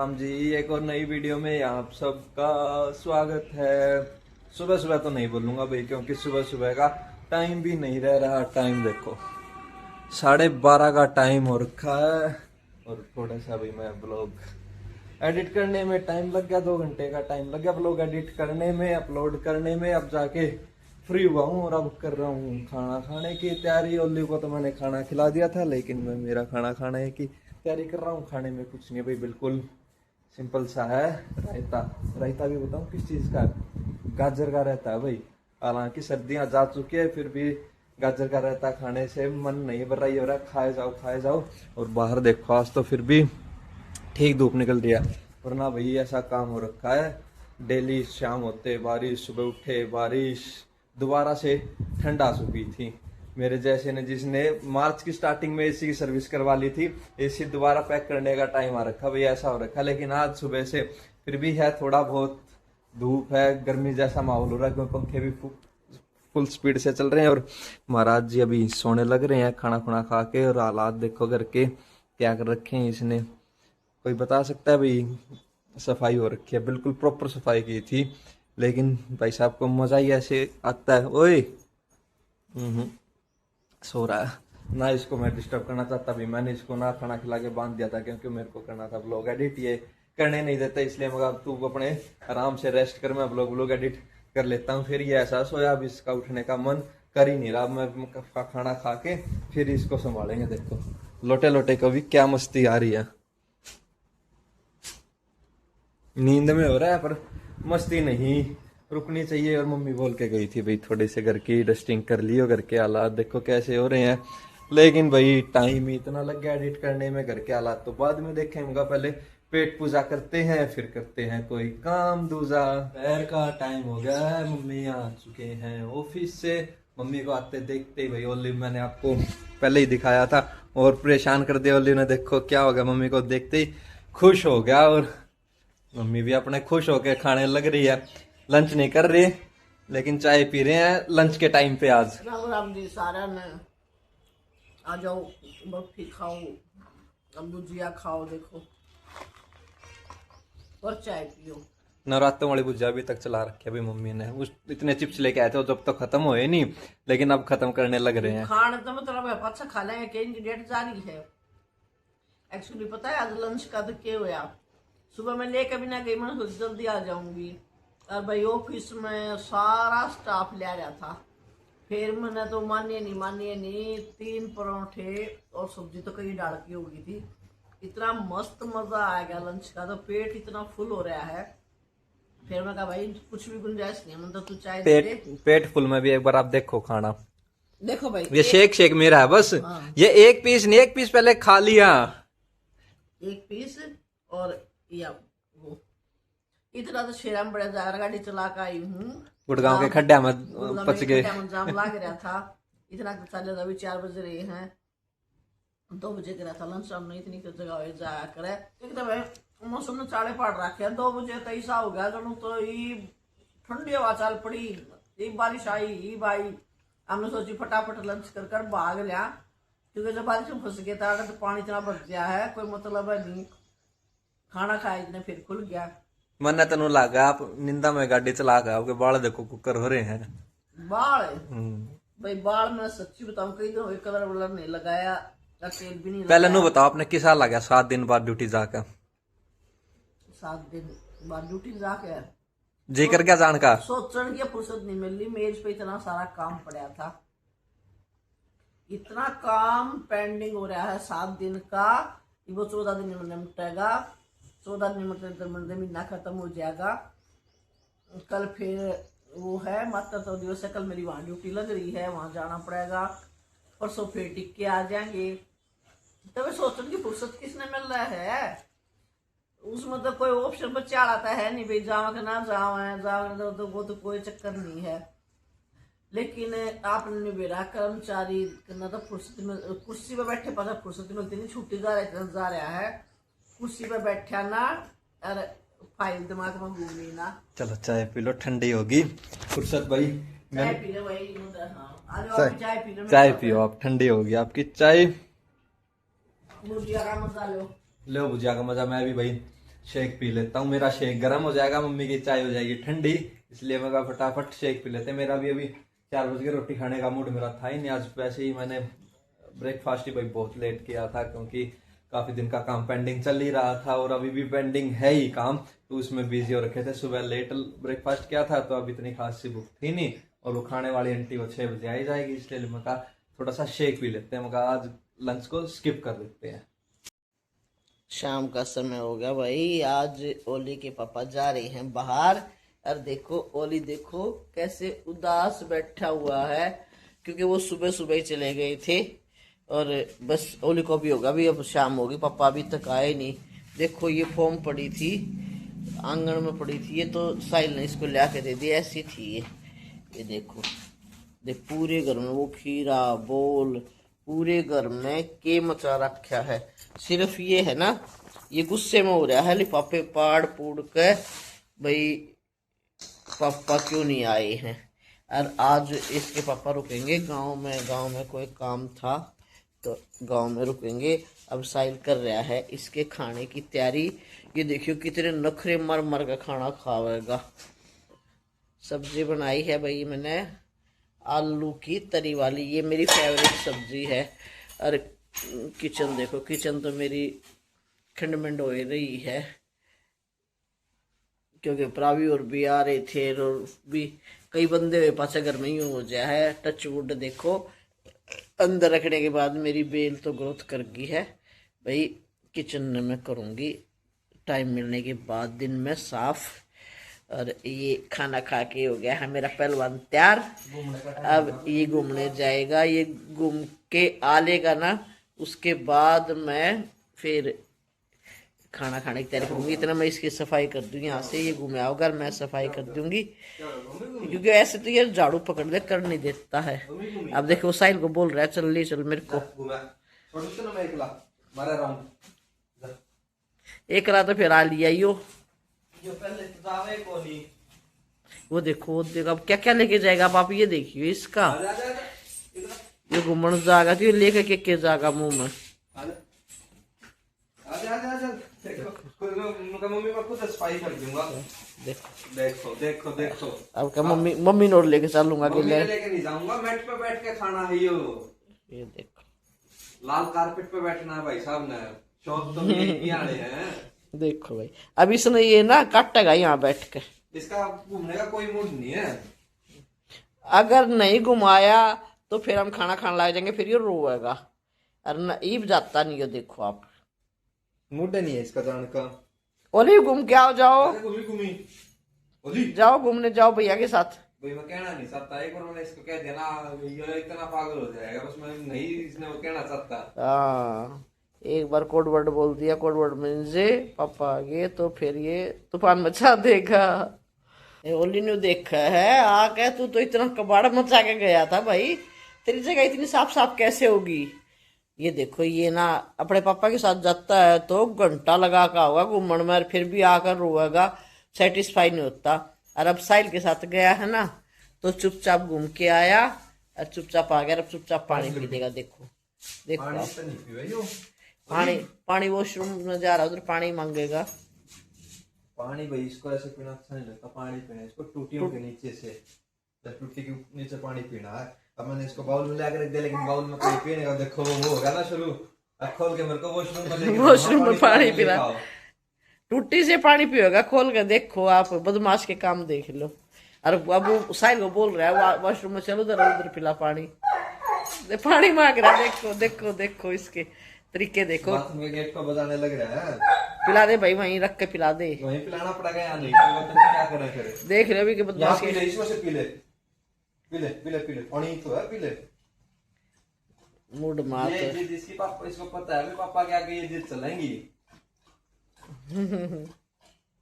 राम जी। एक और नई वीडियो में आप सबका स्वागत है। सुबह सुबह तो नहीं बोलूंगा भाई, क्योंकि सुबह सुबह का टाइम भी नहीं रह रहा। टाइम देखो 12:30 का टाइम हो रखा है। और थोड़ा सा भी मैं ब्लॉग एडिट करने में टाइम लग गया, 2 घंटे का टाइम लग गया ब्लॉग एडिट करने में, अपलोड करने में। अब जाके फ्री हुआ हूँ और अब कर रहा हूँ खाना खाने की तैयारी। ओली को तो मैंने खाना खिला दिया था, लेकिन मैं मेरा खाना खाने की तैयारी कर रहा हूँ। खाने में कुछ नहीं भाई, बिल्कुल सिंपल सा है। रायता, रायता भी बताऊँ किस चीज़ का? गाजर का रहता है भाई। हालांकि सर्दियाँ जा चुकी है, फिर भी गाजर का रायता खाने से मन नहीं भर रही हो रहा। खाए जाओ खाए जाओ। और बाहर देखो, आज तो फिर भी ठीक धूप निकल रही है, वरना भाई ऐसा काम हो रखा है। डेली शाम होते बारिश, सुबह उठे बारिश, दोबारा से ठंड आ चुकी थी। मेरे जैसे ने जिसने मार्च की स्टार्टिंग में एसी की सर्विस करवा ली थी, एसी दोबारा पैक करने का टाइम आ रखा भाई, ऐसा हो रखा। लेकिन आज सुबह से फिर भी है, थोड़ा बहुत धूप है, गर्मी जैसा माहौल हो रहा है, क्योंकि पंखे भी फुल स्पीड से चल रहे हैं। और महाराज जी अभी सोने लग रहे हैं खाना खुना खा के। और हालात देखो घर के क्या कर रखे हैं इसने। कोई बता सकता है भाई? सफाई हो रखी है, बिल्कुल प्रॉपर सफाई की थी। लेकिन भाई साहब को मजा ही ऐसे आता है। ओए सो रहा है ना, इसको मैं डिस्टर्ब करना चाहता भी। मैंने इसको ना खाना खिला के बांध दिया था, क्योंकि मेरे को करना था ब्लॉग एडिट। ये करने नहीं देता, इसलिए मगर तू अपने आराम से रेस्ट कर, मैं ब्लॉग एडिट कर लेता हूँ। फिर ये ऐसा सोया, अब इसका उठने का मन कर ही नहीं रहा। मैं खाना खा के फिर इसको संभालेंगे। देखो लोटे लोटे को भी क्या मस्ती आ रही है। नींद में हो रहा है पर मस्ती नहीं रुकनी चाहिए। और मम्मी बोल के गई थी भाई थोड़े से घर की डस्टिंग कर लियो। घर के हालात देखो कैसे हो रहे हैं। लेकिन भाई टाइम ही इतना लग गया एडिट करने में। घर के हालात तो बाद में देखेंगे, पहले पेट पूजा करते हैं, फिर करते हैं कोई काम दूजा। दोपहर का टाइम हो गया है, मम्मी आ चुके हैं ऑफिस से। मम्मी को आते देखते ही भाई ओलिव मैंने आपको पहले ही दिखाया था और परेशान कर दिया ओलिव ने। देखो क्या हो गया, मम्मी को देखते ही खुश हो गया। और मम्मी भी अपने खुश होके खाने लग रही है। लंच नहीं कर रही, लेकिन चाय पी रहे हैं लंच के टाइम पे। आज राम राम जी सारा ने आ जाओ, बर्फी खाओ, अब भुजिया खाओ, देखो और चाय पियो। नवरात्रों वाली भुजिया अभी तक चला रखी है भाई मम्मी ने। उस इतने चिप्स लेके आए थे, वो जब तक खत्म हुए नहीं, लेकिन अब खत्म करने लग रहे हैं। खाने तो मतलब है अच्छा खा लेंगे कि इनकी डेट जारी है। एक्चुअली पता है आज लंच का तो क्या हुआ, सुबह मैं लेके भी ना गई, मैं सोची जल्दी आ जाऊंगी। और भाई ऑफिस में सारा स्टाफ ले आया था। फिर मैंने तो मानिए नहीं 3 परोठे और सब्जी तो कई डाल की हो गई थी। इतना मस्त मजा आ गया लंच का, तो पेट इतना फुल हो रहा है। फिर मैं कहा भाई कुछ भी गुंजाइश नहीं है, मतलब तू चाय दे दे। पेट फुल में भी एक बार आप देखो खाना। देखो भाई ये शेक शेक मेरा है बस। हाँ। ये एक पीस नहीं, एक पीस पहले खा लिया। एक पीस और या वो इतना तो शेरा में बड़ा जार गाड़ी चला कर आई हूँ। गुड़गांव के खड्डा में गुड़गांव पच में गए। खड्डा में जाम लग रहा था। इतना तो चले अभी 4 बज रहे हैं, 2 बजे करा था लंच। हमने इतनी जगह जाया करे एकदम मौसम ने चाड़े पाड़ रखे। 2 बजे तो ऐसा हो गया जब तो ये ठंडी हवा चल पड़ी, एक बारिश आई ही भाई। हमने सोची फटाफट लंच कर कर भाग लिया, क्योंकि जब बारिश में फंस गया था तो पानी इतना भर गया है, कोई मतलब है नहीं। खाना खाया इतने फिर खुल गया। मन तेन लगा आप निंदा में गाड़ी चला गए, आपके बाल देखो कुकर हो रहे हैं। बाल भाई बाल मैं सच्ची बताऊं कई दिन हुए कलर वलर नहीं लगाया, तेल भी नहीं पहले लगाया। नु बताओ आपने किस हाल लगा 7 दिन बाद ड्यूटी जाकर? 7 दिन बाद ड्यूटी जाके जी कर क्या जान का? सोचने की फुर्सत नहीं मिल रही। मेज पे इतना सारा काम पड़ा था, इतना काम पेंडिंग हो रहा है 7 दिन का। वो 14 दिन में निपटेगा, 14 दिन में महीना खत्म हो जाएगा। कल फिर वो है मातृत्व दिवस है, कल मेरी वहाँ ड्यूटी लग रही है, वहाँ जाना पड़ेगा। परसों फिर टिक के आ जाएंगे। तो सोचने की फुर्सत किसने मिल रहा है? उसमें तो कोई ऑप्शन बच्चा आता है नहीं भाई, जाओ ना जाओ तो वो तो कोई चक्कर नहीं है। लेकिन आपने मेरा कर्मचारी करना तो फुर्सत में, कुर्सी पे बैठे पता फुर्सत मिलती नहीं, छुट्टी जा रहा है, कुर्सी पे बैठा ना और फाइल दिमाग में घूमी ना। चलो चाय पी लो, ठंडी होगी। फुर्सत भाई चाय पी लो भाई। हाँ चाय पी लो, चाय पियो आप, ठंडी होगी आपकी चाय। भुजिया का मजा लो। लो भुजिया का मजा। मैं भी भाई शेक पी लेता हूँ। मेरा शेक गर्म हो जाएगा, मम्मी की चाय हो जाएगी ठंडी, इसलिए मैं कहा फटाफट शेक पी लेते हैं। मेरा भी अभी 4 बजे रोटी खाने का मूड मेरा था ही नहीं आज। वैसे ही मैंने ब्रेकफास्ट ही भाई बहुत लेट किया था, क्योंकि काफी दिन का काम पेंडिंग चल ही रहा था और अभी भी पेंडिंग है ही काम, तो उसमें बिजी हो रखे थे। सुबह लेट ब्रेकफास्ट किया था तो अब इतनी खास सी भूख थी नहीं, और वो खाने वाली आंटी वो 6 बजे आई जाएगी, इसलिए मैं कहा थोड़ा सा शेक पी लेते हैं। मैं कहा आज लंच को स्किप कर देते हैं। शाम का समय हो गया भाई। आज ओली के पापा जा रहे हैं बाहर। और देखो ओली, देखो कैसे उदास बैठा हुआ है, क्योंकि वो सुबह सुबह ही चले गए थे। और बस ओली को भी होगा भी अब शाम होगी, पापा अभी तक आए नहीं। देखो ये फॉर्म पड़ी थी, आंगन में पड़ी थी, ये तो साहिल ने इसको ला के दे दी, ऐसी थी ये देखो। देख पूरे घर में वो खीरा बोल, पूरे घर में के मचा रखा है। सिर्फ ये है ना, ये गुस्से में हो रहा है लिफाफे पाड़ पूड़ के, भाई पापा क्यों नहीं आए हैं। और आज इसके पापा रुकेंगे गांव में कोई काम था तो गांव में रुकेंगे। अब साहिल कर रहा है इसके खाने की तैयारी। ये देखियो कितने नखरे मर मर का खाना खावेगा। सब्जी बनाई है भाई मैंने आलू की तरी वाली, ये मेरी फेवरेट सब्जी है। और किचन देखो, किचन तो मेरी खंडमंड हो रही है, क्योंकि प्रावी और भी आ रहे थे और भी कई बंदे हुए पास घर में यूँ हो जाए है। टच वुड देखो, अंदर रखने के बाद मेरी बेल तो ग्रोथ कर गई है भाई। किचन में मैं करूँगी टाइम मिलने के बाद दिन में साफ। और ये खाना खा के हो गया है मेरा पहलवान तैयार। अब ये घूमने जाएगा, ये घूम के आ लेगा ना, उसके बाद मैं फिर खाना खाने की तैयारी करूंगी। इतना मैं इसकी सफाई कर दूंगी, यहाँ से ये घूमे आओ घर, मैं सफाई कर दूंगी, क्योंकि ऐसे तो ये झाड़ू पकड़ ले कर नहीं देता है। अब देखो साहिल को बोल रहा है चल ले चल मेरे को। एक रात तो फिर आ लिया यो। वो देखो अब क्या क्या लेके जाएगा आप ये देखियो इसका। ये घूमन जाएगा तो ये लेके के जाएगा मुंह में। मम्मी मैं खुद सफाई कर दूंगा। देखो देखो देखो देखो अब क्या मम्मी नोट लेके चलूंगा कि लेके नहीं जाऊंगा, मैट पे बैठ के खाना है ये देखो लाल कारपेट पे बैठना है भाई साहब ने, शौक तो यही आने हैं। देखो भाई अब इसने ये ना काटेगा यहाँ बैठ के, इसका घूमने का कोई मूड नहीं है। अगर नहीं घुमाया तो फिर हम खाना खाने लग जाएंगे, फिर ये रोएगा और नईब जाता नहीं है। देखो आप मूड नहीं है इसका जाने का। ओली घूम के आओ, जाओ ओली जाओ घूमने जाओ भैया के साथ। भाई मैं कहना नहीं चाहता, एक बार मैंने इसको कह दिया ना ये इतना पागल हो जाएगा, बस मैं नहीं इसने वो कहना चाहता। हाँ एक बार कोड वर्ड बोल दिया, कोड वर्ड में पापा आ गए तो फिर ये तूफान मचा देगा। ओली ने देखा है आके, तू तो इतना कबाड़ मचा के गया था भाई, तेरी जगह इतनी साफ साफ कैसे होगी। ये देखो ये ना अपने पापा के साथ जाता है तो घंटा लगा का होगा घूमन में, फिर भी आकर रोएगा, सेटिस्फाई नहीं होता। और अब साहिल के साथ गया है ना तो चुपचाप घूम के आया और चुपचाप आ गया। अब चुपचाप पानी पी लेगा। देखो देखो पानी वॉशरूम में जा रहा, उधर पानी मांगेगा। पानी भाई इसको ऐसे पीना अच्छा नहीं लगता, पानी पीना इसको टूटियों के नीचे से, टूटी के नीचे पानी पीना है। अब मैंने इसको बाउल में लाकर रख दिया, लेकिन बाउल में कोई पीने का देखो वो होगा ना शुरू। अब खोल के मेरे को वॉशरूम में पानी पीना, टूटी से पानी पिएगा खोल के। देखो आप बदमाश के काम देख लो। और अब साहिल को बोल रहा है वॉशरूम में चलो उधर पिला पानी, पानी मांग रहा है। देखो देखो देखो इसके तरीके देखो। गेट को बजाने लग रहा है। पिला दे भाई, वहीं रख के पिला दे। वहीं पिलाना पड़ेगा या नहीं, क्या करना फिर। देख रहे भी कि बदमाश पी ले, इसमें से पी ले, पी ले पी ले पी ले, पानी तो है, पी ले। मूड मार ये जिसकी पापा इसको पता है पापा के आगे ये जिद चलाएंगी।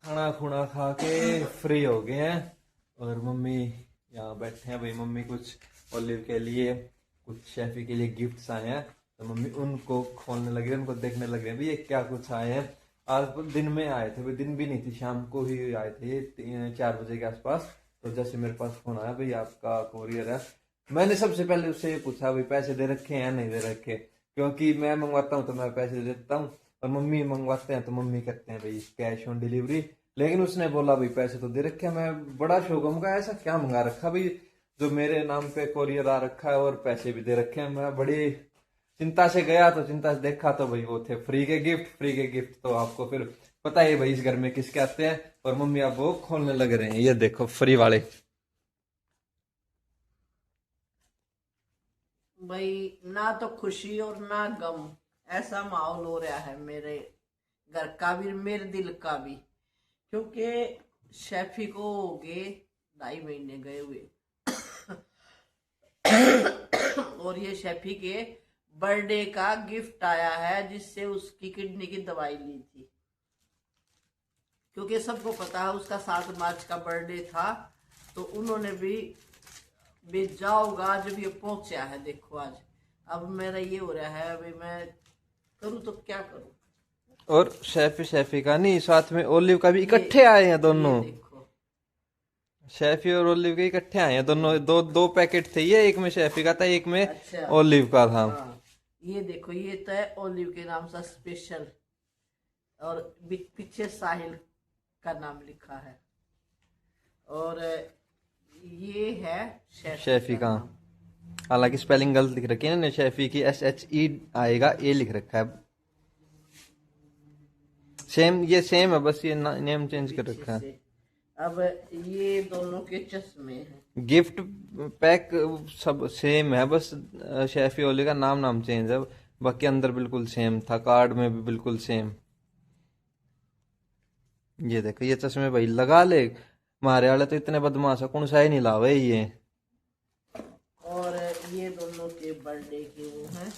खाना खुना खा के फ्री हो गए हैं और मम्मी यहाँ बैठे हैं भाई। मम्मी कुछ ओलिव के लिए कुछ शेफी के लिए गिफ्ट्स आए हैं, तो मम्मी उनको खोलने लगी, उनको देखने लग रहे हैं ये क्या कुछ आए हैं। आज दिन में आए थे, वो दिन भी नहीं थी, शाम को ही आए थे 4 बजे के आसपास। तो जैसे मेरे पास फोन आया भाई आपका कोरियर है, मैंने सबसे पहले उससे ये पूछा भाई पैसे दे रखे हैं या नहीं दे रखे, क्योंकि मैं मंगवाता हूँ तो मैं पैसे दे देता हूँ, और मम्मी मंगवाते हैं तो मम्मी कहते हैं भाई कैश ऑन डिलीवरी। लेकिन उसने बोला भाई पैसे तो दे रखे हैं। मैं बड़ा शौक है, मुझे ऐसा क्या मंगा रखा भाई जो मेरे नाम पे कोरियर आ रखा है और पैसे भी दे रखे हैं। मैं बड़ी चिंता से गया तो चिंता से देखा तो भाई वो थे फ्री के गिफ्ट। फ्री के गिफ्ट तो आपको फिर पता है भाई इस घर में किसके आते हैं। और मम्मी आप वो खोलने लग रहे हैं, ये देखो फ्री वाले। भाई ना तो खुशी और ना गम, ऐसा माहौल हो रहा है मेरे घर का भी मेरे दिल का भी, क्योंकि शेफी को हो गए 2.5 महीने गए हुए और ये शेफी के बर्थडे का गिफ्ट आया है जिससे उसकी किडनी की दवाई ली थी, क्योंकि सबको पता है उसका 7 मार्च का बर्थडे था। तो उन्होंने भी भेजा होगा जब ये पहुंचा है। देखो आज अब मेरा ये हो रहा है, अभी मैं करूँ तो क्या करूँ। और शेफी का नहीं, साथ में ओलिव का भी इकट्ठे आए हैं दोनों। देखो शेफी और ओलिव के इकट्ठे आए हैं दोनों। दो दो पैकेट थे ये, एक में शेफी का था एक में अच्छा ओलिव का था। हाँ, ये देखो ये तो है ओलिव के नाम से स्पेशल और पीछे साहिल का नाम लिखा है और ये है शेफी का। हालांकि स्पेलिंग गलत लिख रखी है ना, शेफी की SHE आएगा, ए लिख रखा है। सेम ये सेम है, बस ये नेम चेंज कर रखा है। अब ये दोनों के चश्मे हैं। गिफ्ट पैक सब सेम है, बस शेफी ओली का नाम चेंज है। बाकी अंदर बिल्कुल सेम था, कार्ड में भी बिल्कुल सेम। ये देखो ये चश्मे भाई लगा ले, मारे वाले तो इतने बदमाश है, कौन सा ही नहीं लावे ये। और ये दोनों के बर्थडे के वो हैं,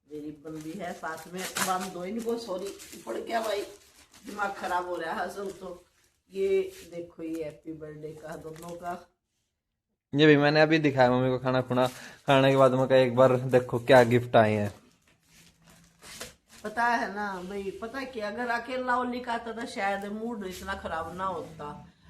मेरी बंदी है साथ में। बांध दो इनको, सॉरी पड़ गया भाई, दिमाग खराब हो रहा है असल तो। ये देखो ये हैप्पी बर्थडे का दोनों का। ये भी मैंने अभी दिखाया मम्मी को खाना खुना खाने के बाद। मैं कहा एक बार देखो क्या गिफ्ट आए हैं। पता है ना भाई, पता है कि अगर अकेला ओली का आता था शायद मूड इतना खराब ना होता।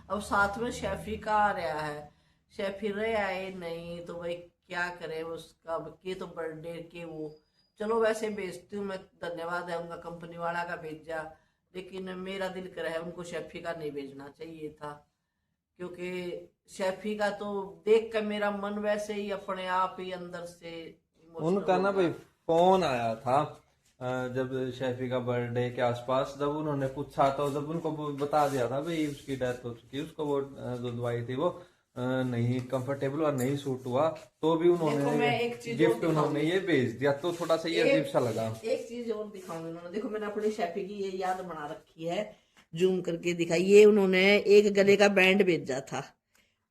अब साथ में शेफी का आ रहा है, शेफी रहे आए नहीं तो भाई क्या करे उसका के तो बर्थडे के वो। चलो वैसे भेजती हूँ मैं, धन्यवाद है उनका, कंपनी वाला का भेजा। लेकिन मेरा दिल कर रहा है उनको शेफी का नहीं भेजना चाहिए था, क्योंकि शेफी का तो देख कर मेरा मन वैसे ही अपने आप ही अंदर से उनका ना भाई फोन आया था जब शेफी का बर्थडे के आसपास, जब उन्होंने पूछा तो जब उनको बता दिया था भाई उसकी डेथ हो चुकी है, उसको वो जो दवाई थी वो नहीं कंफर्टेबल और नहीं सूट हुआ, तो भी उन्होंने गिफ्ट उन्होंने ये भेज दिया। तो थोड़ा सा ये अजीब सा लगा। एक चीज और दिखाऊंगी उन्होंने, देखो मैंने अपनी शेफी की ये याद बना रखी है, जूम करके दिखाई। ये उन्होंने एक गले का बैंड भेजा था,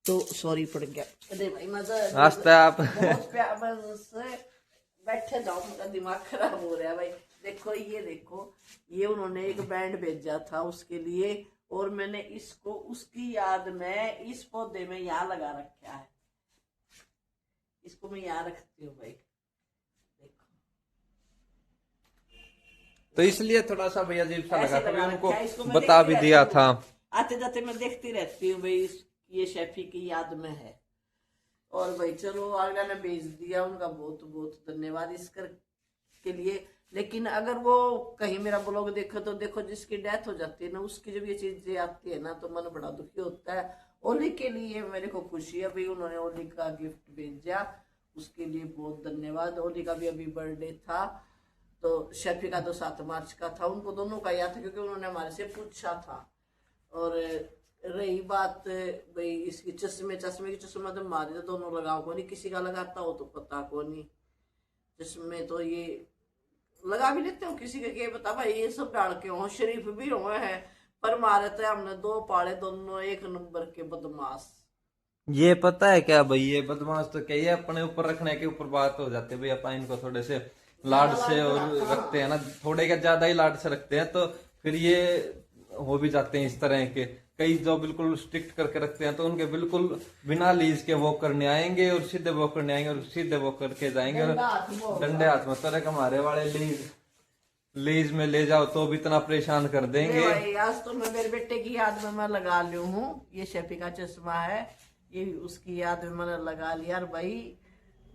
तो सॉरी पड़ गया। अरे भाई मजा आप बहुत प्यार से बैठे जाओ, मेरा दिमाग खराब हो रहा है भाई। देखो ये देखो, ये उन्होंने एक बैंड भेजा था उसके लिए, और मैंने इसको उसकी याद में इस पौधे में यहाँ लगा रखा है। इसको मैं यहाँ रखती हूँ भाई, देखो। तो इसलिए थोड़ा सा भैया अजीब सा लगा था, उनको इसको मैं बता भी दिया था। आते जाते मैं देखती रहती हूँ भाई, ये शेफी की याद में है। और भाई चलो आगरा ने भेज दिया, उनका बहुत बहुत धन्यवाद इस कर के लिए। लेकिन अगर वो कहीं मेरा ब्लॉग देखो तो देखो, जिसकी डेथ हो जाती है ना उसकी जब ये चीजें आती है ना तो मन बड़ा दुखी होता है। ओली के लिए मेरे को खुशी है भाई, उन्होंने ओली का गिफ्ट भेजा, उसके लिए बहुत धन्यवाद। ओली का भी अभी बर्थडे था, तो शेफी का तो 7 मार्च का था, उनको दोनों का याद था क्योंकि उन्होंने हमारे से पूछा था। और रही बात भाई इसकी चश्मे की चश्मा तो मारे तो दोनों लगाओ को नहीं, किसी का लगाता हो तो पता को नहीं। चश्मे तो ये लगा भी लेते हो, किसी के पता भाई, ये सब डाल के हो शरीफ भी हुए हैं, पर मारे तो हमने 2 पाले, दोनों 1 नंबर के बदमाश। ये पता है क्या भाई, ये बदमाश तो क्या, ये अपने ऊपर रखने के ऊपर बात हो जाती है भाई। अपन इनको थोड़े से लाड से और रखते हैं ना, थोड़े का ज्यादा ही लाड से रखते हैं, तो फिर ये हो भी जाते हैं इस तरह के। कई जो बिल्कुल स्ट्रिक्ट करके रखते हैं तो उनके बिल्कुल बिना लीज के वॉक करने आएंगे और सीधे वॉक करने आएंगे और सीधे वॉक करके जाएंगे। और डंडे हाथ में तरह हमारे वाले लीज में ले जाओ तो भी इतना परेशान कर देंगे। आज तो मैं मेरे बेटे की याद में मैं लगा ली हूँ, ये शेफी का चश्मा है, ये उसकी याद में मैंने लगा लिया। और भाई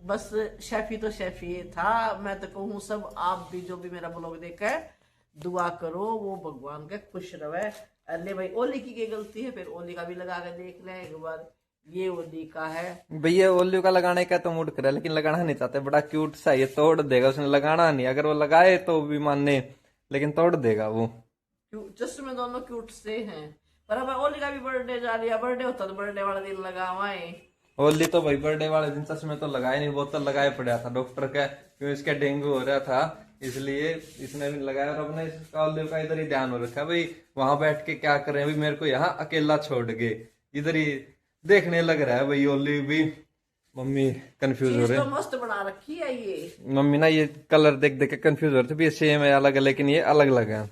बस शेफी तो शेफी था, मैं तो कहूँ सब आप भी जो भी मेरा ब्लॉग देखा है दुआ करो वो भगवान के खुश रहे। अरे भाई ओली की गलती है, फिर ओली का भी लगा के देख लें एक बार। ये ओली का है भैया, ओल्यू का लगाने का तो मूड करा, लेकिन लगाना नहीं चाहते। बड़ा क्यूट सा ये तोड़ देगा, उसने लगाना नहीं। अगर वो लगाए तो भी माने, लेकिन तोड़ देगा वो। चश्मे दोनों क्यूट से हैं। पर अब ओली का भी बर्थडे जा रही है, बर्थडे होता तो बर्थडे वाला दिन लगावाए। ओली तो भाई बर्थडे वाले दिन चश्मे तो लगाए नहीं, बोतल लगाए पड़ा था डॉक्टर का, क्योंकि इसका डेंगू हो रहा था, इसलिए इसने भी लगाया। और अपने इसका ओल्यू का इधर ही ध्यान हो रखा भाई, वहां बैठ के क्या कर रहे हैं अभी, मेरे को यहाँ अकेला छोड़ गए, इधर ही देखने लग रहा है भाई। ओली भी, मम्मी कंफ्यूज हो रहे तो हैं। मस्त बना रखी है ये। मम्मी ना ये कलर देख देख के कंफ्यूज हो रहे थे भी, ये सेम है अलग है, लेकिन ये अलग अलग है।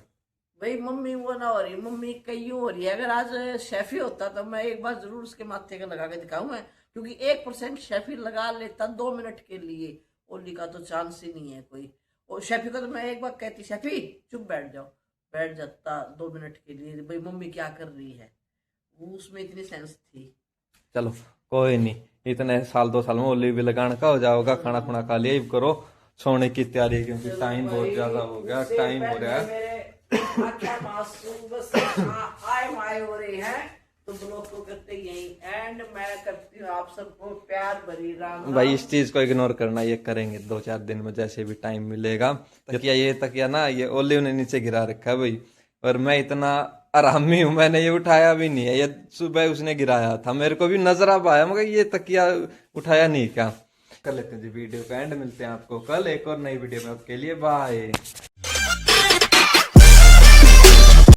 भाई मम्मी वो ना हो रही, मम्मी कईयों हो रही है। अगर आज शेफी होता तो मैं एक बार जरूर उसके माथे का लगा के दिखाऊं मैं, क्योंकि 1% शेफी लगा लेता 2 मिनट के लिए। ओली का तो चांस ही नहीं है कोई। और शेफी को तो मैं एक बार कहती, शेफी चुप बैठ जाओ, बैठ जाता 2 मिनट के लिए। भाई मम्मी क्या कर रही है, वो उसमें इतनी सेंस थी। चलो कोई नहीं, इतने साल 2 साल में ओली भी लगाने का हो जाओगा। खाना खुना खा लिया, अब करो सोने की तैयारी, क्योंकि टाइम बहुत ज्यादा हो गया, टाइम हो रहा है। आए हो रहे हैं तो ब्लॉग को करते यही एंड। मैं करती हूँ आप सबको प्यार भरी राम। भाई इस चीज को इग्नोर करना, ये करेंगे 2-4 दिन में जैसे भी टाइम मिलेगा। तकिया, ये तकिया ना ये ओली ने नीचे गिरा रखा है भाई, और मैं इतना आरामी हूँ, मैंने ये उठाया भी नहीं है। ये सुबह उसने गिराया था, मेरे को भी नजर आ पाया, मगर ये तकिया उठाया नहीं क्या। कर लेते हैं जी वीडियो का एंड, मिलते हैं आपको कल एक और नई वीडियो में। आपके लिए बाय।